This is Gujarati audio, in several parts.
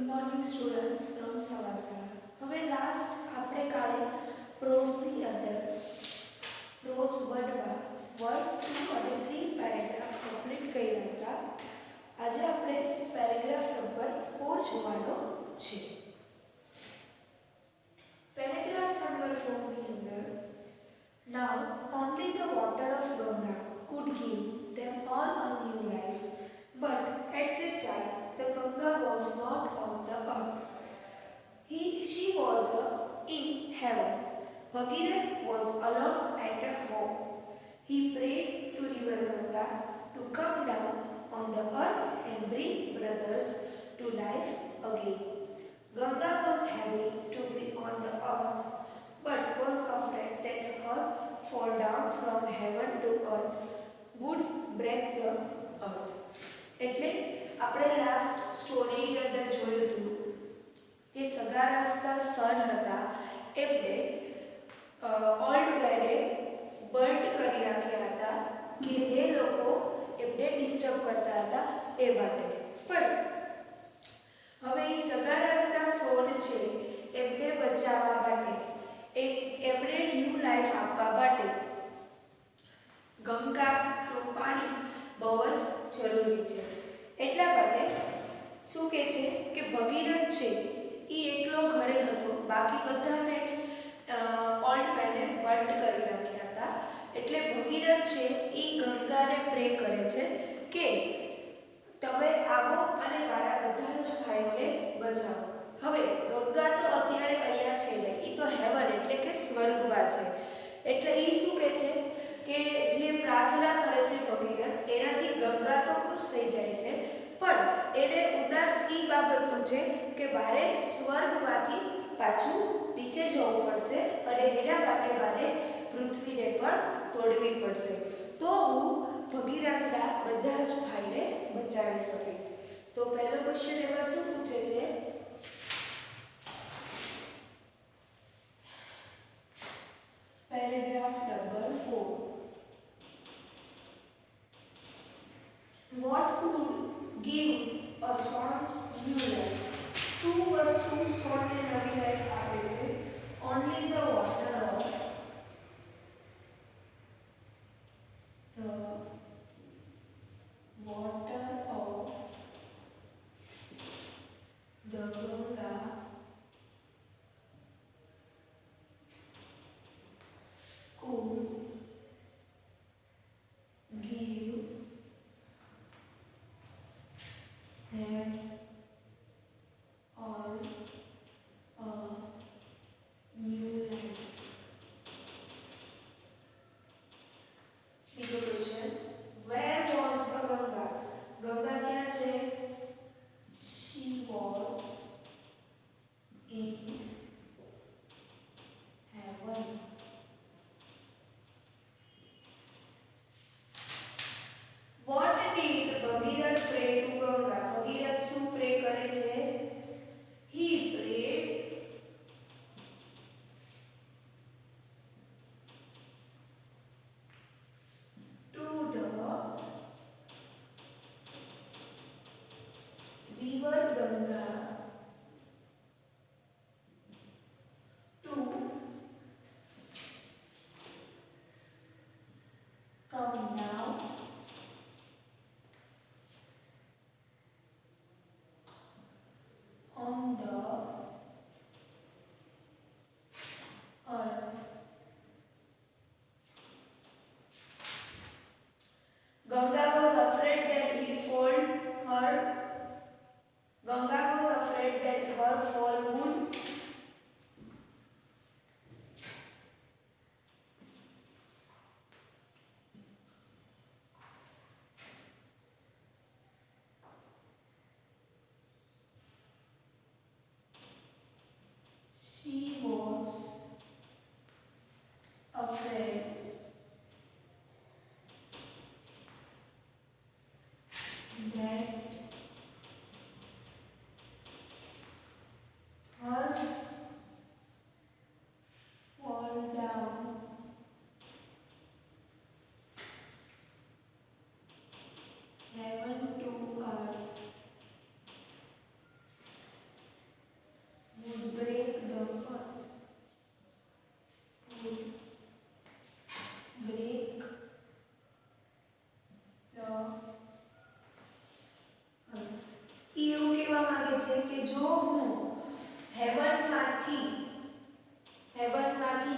Morning students from સવાસા. હવે લાસ્ટ આપણે કાલે પ્રોઝની અંદર પ્રોઝ વર્ડમાં 1, 2 અને 3 પેરેગ્રાફ કમ્પ્લીટ કર્યા હતા. આજે આપણે પેરેગ્રાફ નંબર 4 જોવાનો છે. પેરેગ્રાફ નંબર 4 ની અંદર now only the water of Ganga could give them all a new life, but at that time the Ganga was not on the earth. She was in heaven. Bhagirath was alone at home. He prayed to river Ganga to come down on the earth and bring brothers to life again. Ganga was happy to be on the earth, but was afraid that her fall down from heaven to earth would break the earth. એટલે આપણે લાસ્ટ સ્ટોરીની અંદર જોયું હતું કે સગારાસ્તા સન હતા એમને ઓલ્ડ મેને બર્ન્ટ કરી નાખ્યા હતા કે એ લોકો એમને ડિસ્ટર્બ કરતા હતા એ માટે. પણ હવે એ સગારાસ્તા સોન છે એમને બચાવવા માટે એમને ન્યૂ લાઈફ આપવા માટે ગંગાનું પાણી બહુ જ જરૂરી છે. એટલા માટે શું કહે છે કે ભગીરથ છે એ એકલો ઘરે હતો, બાકી બધાને જ ઓલ્ડ મેને બર્ન્ટ કરી નાખ્યા હતા. એટલે ભગીરથ છે એ ગંગાને પ્રે કરે છે કે તમે આવો અને મારા બધા જ ભાઈઓને બચાવો. હવે ગંગા તો અત્યારે અહીંયા છે ને, એ તો હેવન એટલે કે સ્વર્ગમાં છે. એટલે એ શું કહે છે કે જે પ્રાર્થના કરે છે ભગીરથ એનાથી ગંગા તો ખુશ થઈ જાય છે, પણ એને ઉદાસ એ બાબતનું છે કે મારે સ્વર્ગમાંથી પાછું નીચે જવું પડશે અને એના માટે મારે પૃથ્વીને પણ તોડવી પડશે, તો હું ભગીરથના બધા જ ભાઈને બચાવી શકીશ. તો પહેલો ક્વેશ્ચન એમાં શું પૂછે છે? Paragraph number 4. What could give a son's new life? શું વસ્તુ સોનને નવી લાઈફ આપે છે? Only the water of the Ganga could give them all a new life. બીજો question, where was the Ganga? Ganga ક્યાં છે? She was in heaven. What did Bhagirath pray to Ganga? Bhagirath શું પ્રે કરે છે? He prayed to the river Ganga to come down છે કે જો હું હેવનમાંથી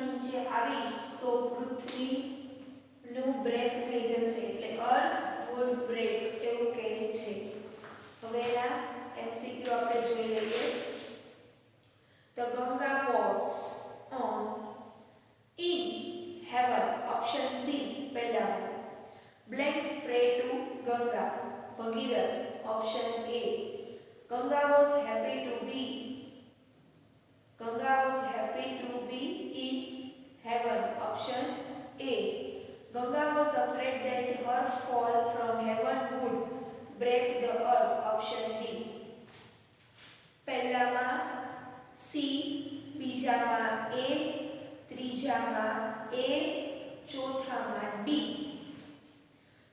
નીચે આવીશ તો પૃથ્વીનું બ્રેક થઈ જશે એટલે અર્થ વુડ બ્રેક એવું કહે છે. હવે એના MCQ આપણે જોઈ લઈએ. The Ganga was on in heaven, option C પહેલામાં. Blanks pray to Ganga, Bhagirath, option A. Ganga was happy to be in heaven, option A. Ganga was afraid that her fall from heaven would break the earth, option D. પહેલામાં C, બીજામાં A, ત્રીજામાં A, ચોથામાં D.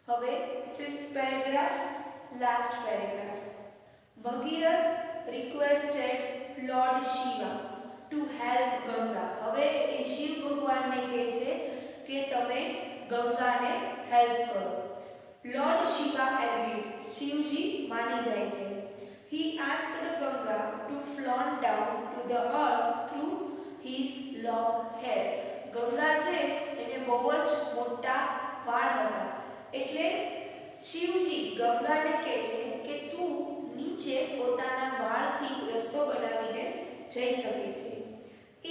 હવે fifth paragraph, last paragraph. Bhagirath requested Lord Shiva to help Ganga. હવે એ શિવ ભગવાનને કહે છે કે તમે ગંગાને હેલ્પ કરો. Lord Shiva agreed. શિવજી માની જાય છે. He asked Ganga to float down to the earth through his long hair. Ganga છે એને બહુ જ મોટા વાળ હતા એટલે શિવજી ગંગાને કહે છે કે તું નીચે પોતાના વાળથી રસ્તો બનાવીને જઈ શકે છે.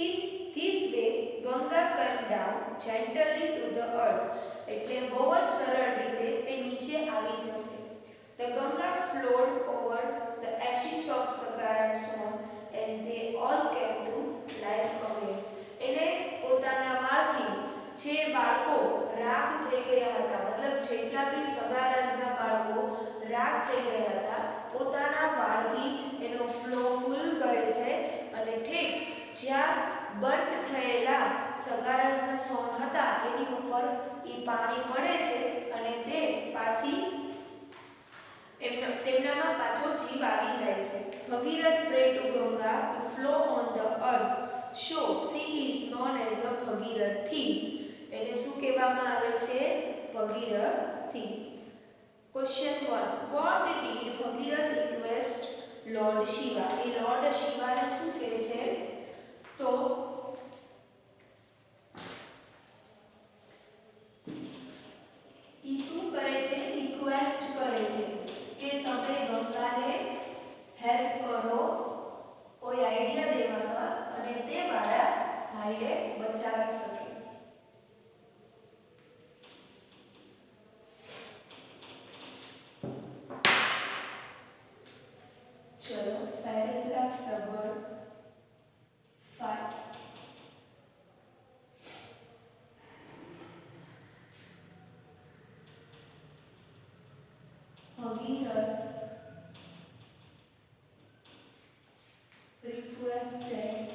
In this way Ganga came down gently to the earth. એટલે બહુ જ સરળ રીતે તે નીચે આવી જશે. The Ganga flowed over the ashes of Sagara's son and they all came to life again. એને પોતાના વાળથી જે બાળકો રાખ થઈ ગયા હતા મતલબ જેટલા બી સગારાજના બાળકો રાખ થઈ ગયા હતા પોતાના વાળથી એનો ફ્લો ફૂલ કરે છે અને ઠીક જ્યાં બન્ટ થયેલા સગારાજના સોન હતા એની ઉપર એ પાણી પડે છે અને તે પાછી તેમનામાં પાછો જીવ આવી જાય છે. ભગીરથ prayed to Ganga to flow on the earth. So she is known as a Bhagirathi. એને શું કહેવામાં આવે છે? Bhagirathi. Question 1. What did Bhagirath request Lord Shiva? A Lord શિવાને શું કહે છે? તો ઈ શું કરે છે? રિક્વેસ્ટ કરે છે કે તમે ગંગાને હેલ્પ કરો કોઈ આઈડિયા દેવામાં અને તે મારા ભાઈને બચાવી શકે. ચલો paragraph number 5. Bhagirath requested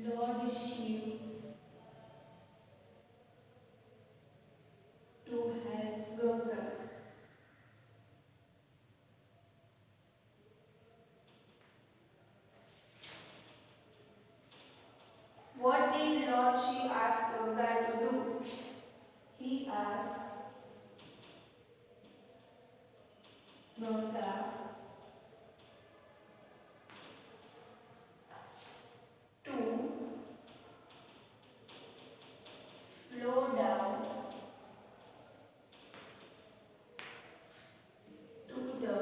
Lord Shiva to help Ganga. What did Lord Shiva ask Ganga to do? He asked Ganga to flow down to the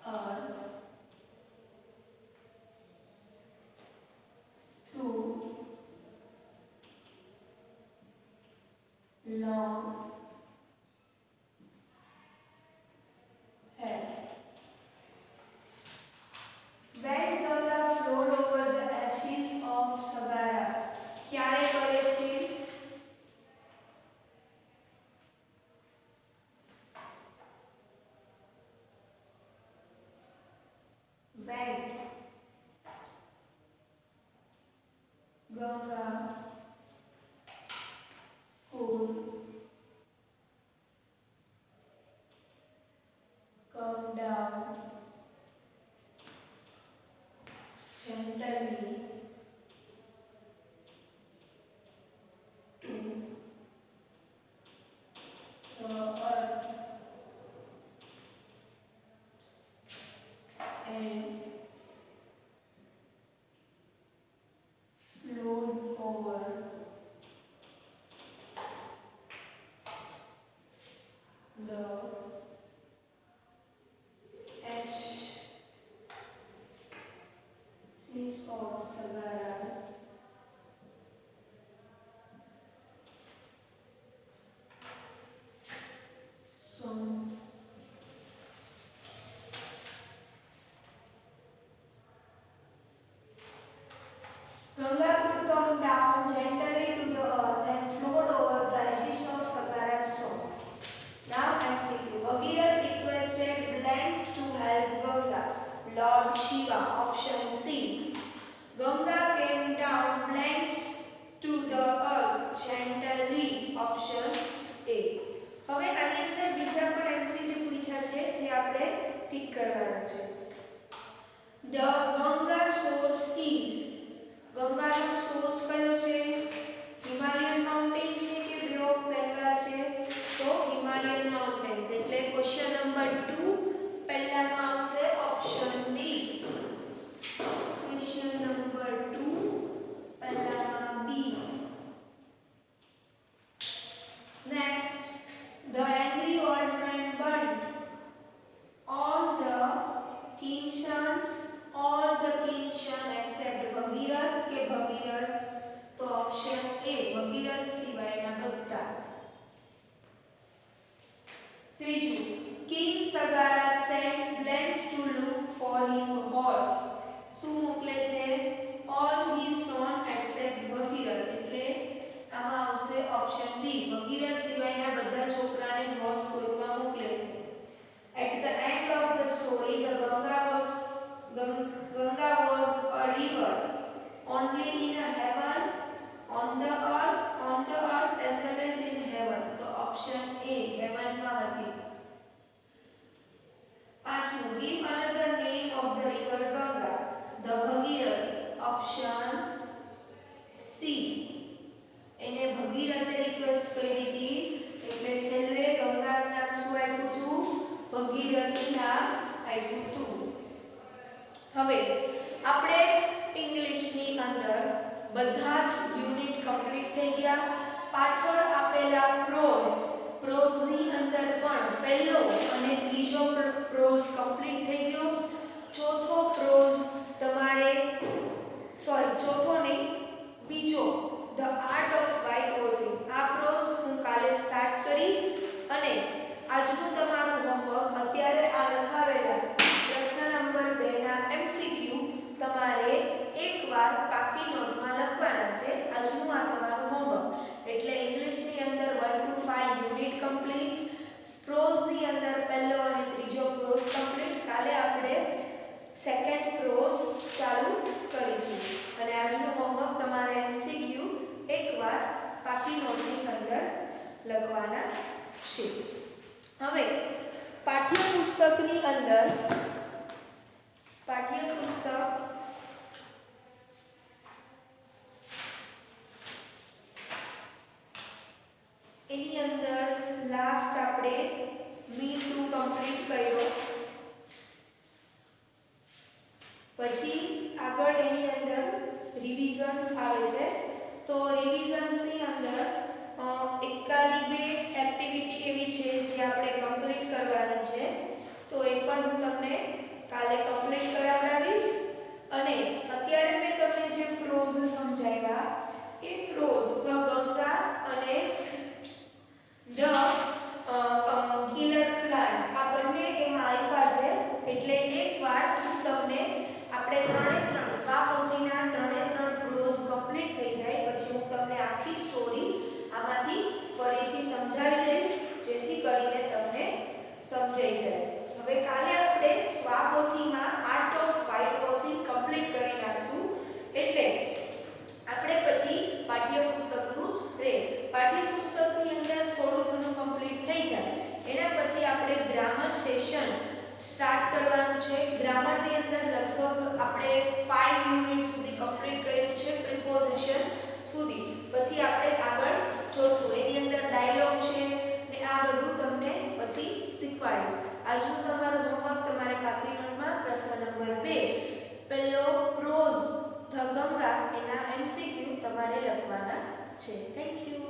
earth through long hair. When Ganga flowed over the ashes of Sagaras, ક્યારે કરે છે? When Ganga could come down gently to of Sagaras songs. Ganga could come down gently to the earth and float over the ashes of Sagara's song. Now MCQ. Bhagirath requested blanks to help Ganga. Lord Shiva, option C. Ganga came down blanks to the earth gently, option A. હવે આની અંદર બીજા પણ MCQ પૂછ્યા છે જે આપણે ટિક કરવાના છે. The Ganga source is. ગંગાનો સોર્સ કયો છે? હિમાલયન માઉન્ટેન છે કે બે ઓફ બેંગાલ છે? તો હિમાલયન માઉન્ટેન્સ. એટલે ક્વેશ્ચન નંબર 2 પહેલામાં આવશે ઓપ્શન બી. ક્વેશ્ચન નંબર 2 પહેલામાં B. Next, the angry old man burnt all the king's sons except ભગીરથ કે ભગીરથ? તો ઓપ્શન એ ભગીરથ સિવાયના બધા. ત્રીજું, king સગારા sent blanks to look for his horse. શું મોકલે છે? all his sons except ભગીરથ. એટલે આમાં આવશે ઓપ્શન બી ભગીરથ સિવાયના બધા છોકરાને હોર્સ ગોતવા મોકલે છે. At the end of the story, the Ganga was a river only in a heaven, on the earth as well as in heaven. So option A heaven માં હતી. પાંચમું, give another name of the river Ganga. The Bhagirathi, option C. એને ભગીરથે રિક્વેસ્ટ કરી હતી એટલે છેલ્લે ગંગાનું નામ શું આપ્યું હતું? ભગીરથી નામ આપ્યું હતું. હવે આપણે ઇંગ્લિશની અંદર બધા જ યુનિટ કમ્પ્લીટ થઈ ગયા. પાછળ આપેલા પ્રોઝની અંદર પણ પહેલો અને ત્રીજો પ્રોઝ કમ્પ્લીટ થઈ ગયો. ચોથો પ્રોઝ તમારે ચોથો નહીં બીજો the art of white washing આ પ્રોઝ હું કાલે સ્ટાર્ટ કરીશ. અને આજનું તમારું હોમવર્ક અત્યારે આ લખાવેલા પ્રશ્ન નંબર 2 ના એમસીક્યુ તમારે એકવાર પાકી નોટમાં લખવાના છે. આજનું આ તમારું હોમવર્ક. એટલે ઇંગ્લિશની અંદર 1 to 5 યુનિટ કમ્પ્લીટ, પ્રોઝની અંદર પહેલો અને ત્રીજો પ્રોઝ કમ્પ્લીટ. કાલે આપણે સેકન્ડ પ્રોઝ ચાલુ કરીશું. અને આજનું હોમવર્ક તમારે એમસીક્યુ એકવાર પાકી નોટની અંદર લખવાના છે. હવે પાઠ્યપુસ્તકની અંદર એની અંદર લાસ્ટ આપણે મી 2 કમ્પ્લીટ કર્યો. પછી આગળ એની અંદર રિવિઝન્સ આવે છે. તો રિવિઝન્સની અંદર એકાદી બે એક્ટિવિટી એવી છે જે આપણે કમ્પ્લીટ કરવાની છે. તો એ પણ હું તમને કાલે કમ્પ્લીટ કરાવડાવીશ. અને અત્યારે મેં તમને જે પ્રોઝ સમજાવ્યા એ પ્રોઝ ધ ગંગા અને ધ કિલર પ્લાન્ટ આ બંને એમાં આપ્યા છે. એટલે એકવાર હું તમને આપણે ત્રણ સ્વાપોથીના ત્રણ પ્રોઝ કમ્પ્લીટ થઈ જાય પછી હું તમને આખી સ્ટોરી આમાંથી ફરીથી સમજાવી દઈશ જેથી કરીને તમને સમજાઈ જાય. હવે કાલે આપણે સ્વાપોથીમાં art of white washing complete કરી નાખશું. એટલે આપણે પછી પાઠ્યપુસ્તકનું જ રહે. પાઠ્યપુસ્તકની અંદર થોડું ઘણું કમ્પ્લીટ થઈ જાય એના પછી આપણે ગ્રામર સેશન સ્ટાર્ટ કરવાનું છે. ગ્રામરની અંદર લગભગ આપણે 5 યુનિટ સુધી કમ્પ્લીટ કર્યું છે પ્રિપોઝિશન સુધી. પછી આપણે આગળ જોશું એની અંદર ડાયલોગ છે ને આ બધું તમને પછી શીખવાડીશ. આજનું તમારું હોમવર્ક તમારે પાકી નોટમાં પ્રશ્ન નંબર 2 પહેલો પ્રોઝ ધ ગંગા એના એમસીક્યુ તમારે લખવાના છે. Thank you.